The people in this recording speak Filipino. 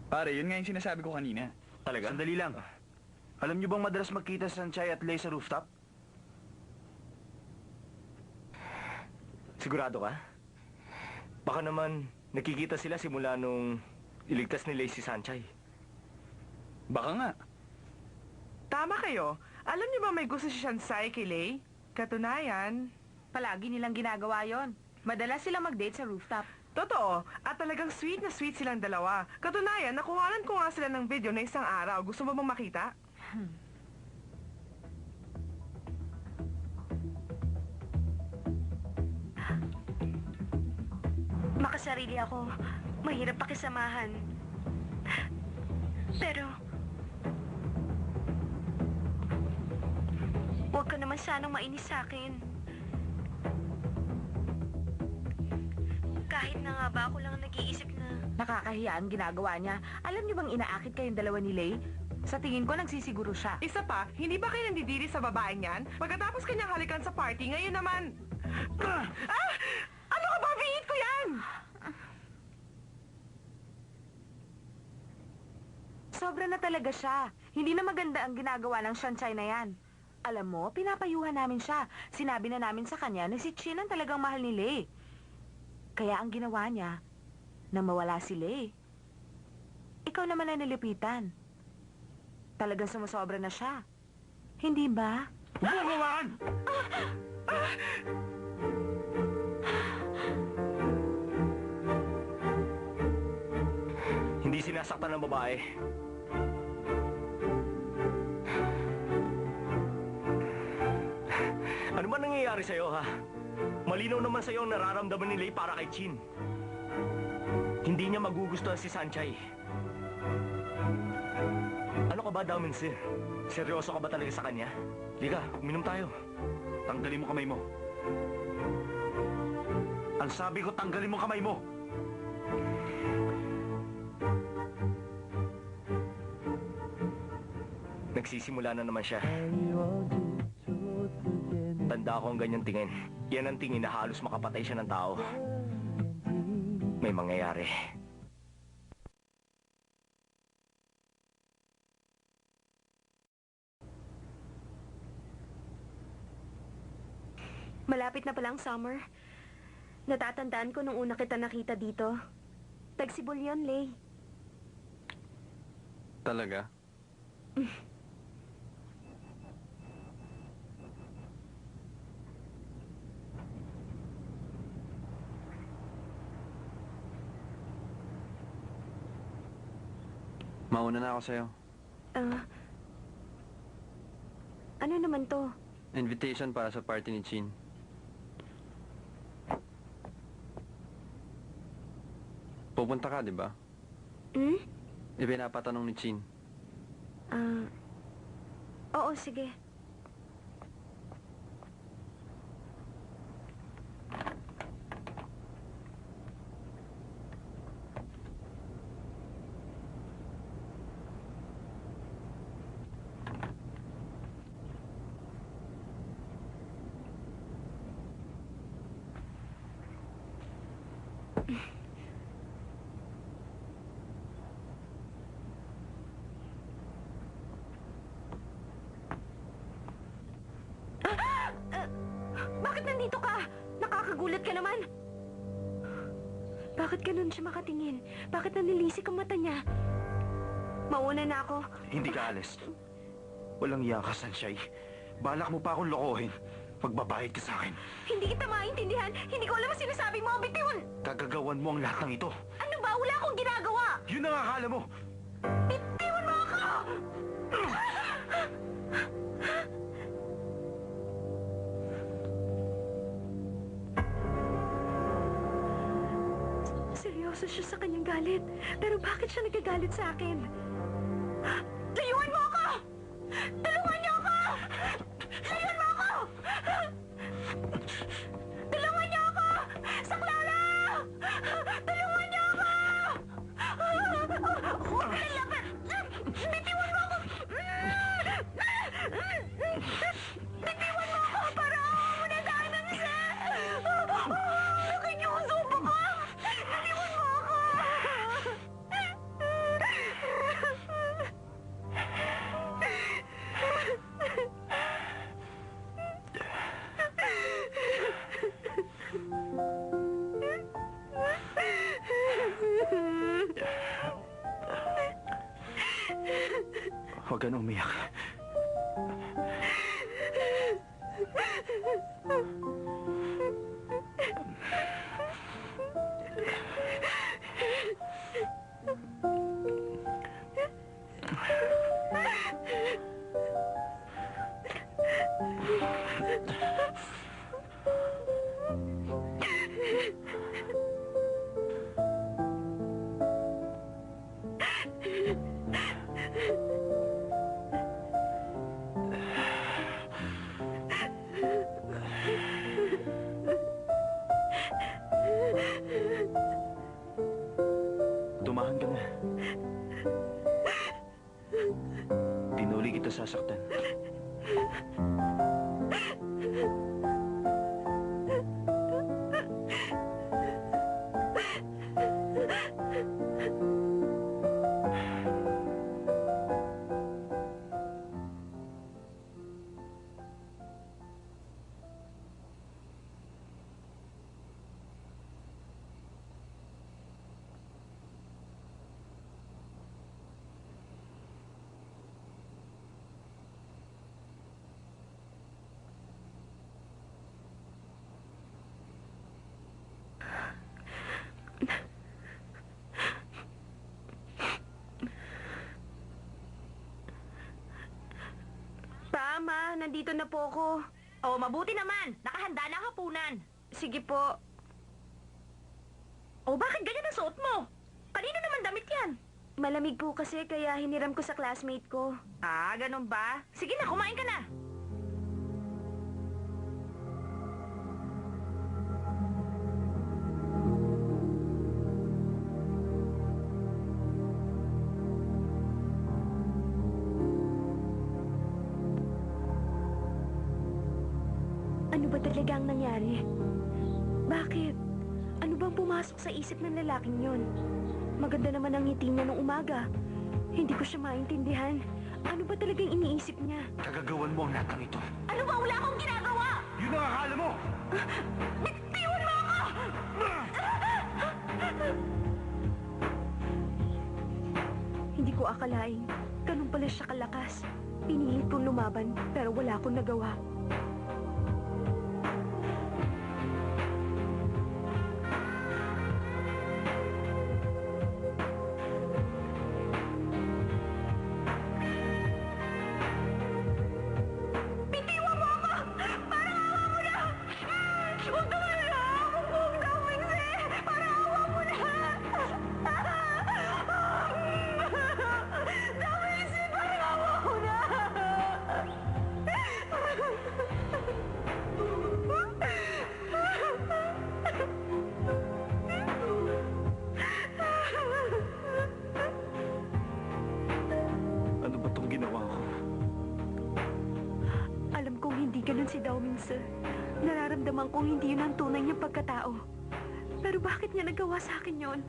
Pare, yun nga yung sinasabi ko kanina. Talaga? Sandali lang. Alam niyo bang madalas magkita si Sanchay at Lay sa rooftop? Sigurado ka? Baka naman nakikita sila simula nung iligtas ni Lay si Sanchay. Baka nga. Tama kayo. Alam niyo ba may gusto si Shansai kay Lay? Katunayan, Palagi nilang ginagawa yon. Madalas sila mag-date sa rooftop. totoo. At talagang sweet na sweet silang dalawa. Katunayan, nakuhanan ko nga sila ng video na isang araw. Gusto mo bang makita? Makasarili ako. Mahirap pakisamahan. Pero, huwag ka naman sanang mainis sa akin. Kahit na nga ba ako lang nag-iisip na... Nakakahiya ang ginagawa niya. Alam niyo bang inaakit kayong dalawa ni Lay? Sa tingin ko, nagsisiguro siya. Isa pa, hindi ba kayo nandidiri sa babaeng yan? Pagkatapos kanyang halikan sa party, ngayon naman... Ah! Ano ka ba? Bingit ko yan! Sobra na talaga siya. Hindi na maganda ang ginagawa ng Shansai na yan. Alam mo, pinapayuhan namin siya. Sinabi na namin sa kanya na si Chin ang talagang mahal ni Lay. Kaya ang ginawa niya, na mawala si Lay. Ikaw naman ang nilipitan. Talagang sumusobra na siya. Hindi ba? Huwag Hindi sinasaktan ng babae. Ano ba nangyayari sa'yo, ha? Malinaw naman sa'yo ang nararamdaman ni Lay para kay Chin. Hindi niya magugustuhan si Sanchay. Ano ka ba, Damin Sir? Seryoso ka ba talaga sa kanya? Liga, uminom tayo. Tanggalin mo kamay mo. Ang sabi ko, tanggalin mo kamay mo. Nagsisimula na naman siya. Tanda ko ang ganyang tingin. Yan ang tingin na halos makapatay siya ng tao. May mangyayari. Malapit na palang summer. Natatandaan ko nung una kita nakita dito. Tagsibol yun, Lay. Talaga? Mauna na ako sa'yo. Ano naman to? Invitation para sa party ni Chin. Pupunta ka, di ba? Hmm? Ipinapatanong ni Chin. Oo, sige. Bakit nandito ka? Nakakagulat ka naman. Bakit ganun siya makatingin? Bakit nanilisik ang mata niya? Mauna na ako. Hindi ka alis. Walang iya ka, Sanchay. Balak mo pa akong lokohin. Pagbabayad ka sa akin. Hindi kita maintindihan. Hindi ko alam ang sinasabi mo. Bitiwan! Gagagawan mo ang lahat ng ito. Ano ba? Wala akong ginagawa. Yun ang akala mo. Bitiwan mo ako! Seryoso siya sa kanyang galit. Pero bakit siya nagagalit sa akin? Layuan mo ako! Tulungan niyo ako! Layuan mo ako! Tulungan niyo ako! Saklala! Tulungan niyo ako! Huwag ka lapit! Bitiwan mo ako! Bitiwan mo ako para muna tayo ng isa! Nakikiuso pa ka! Bitiwan mo ako! Huwag ka na umiyak. Tumahan ka na. Pinuli kita sasaktan. Ma, nandito na po ako. Oh, mabuti naman. Nakahanda na ang hapunan. Sige po. Oh, bakit ganyan ang suot mo? Kanino naman damit yan? Malamig po kasi kaya hiniram ko sa classmate ko. Ah, ganun ba? Sige na, kumain ka na. Ano ba talaga ang nangyari? Bakit? Ano bang pumasok sa isip ng lalaking yon? Maganda naman ang ngiti niya nung umaga. Hindi ko siya maintindihan. Ano ba talagang iniisip niya? Kagagawan mo ang natang ito. Ano ba? Wala akong ginagawa! Yun ang akala mo! Bitiwan mo ako! Hindi ko akalain. Ganun pala siya kalakas. Pinilit kong lumaban pero wala akong nagawa. Bitiwan mo ako! Parang awa mo na! Huwag naman na! Huwag ka umingsi! Parang awa mo na! Damisi! Parang awa mo na! Ano ba itong ginawa ko? Alam kong hindi ganun si Daoming, sir. Nararamdaman kong hindi yun ang tunay niyang pagkatao. Pero bakit niya nagawa sa akin yon?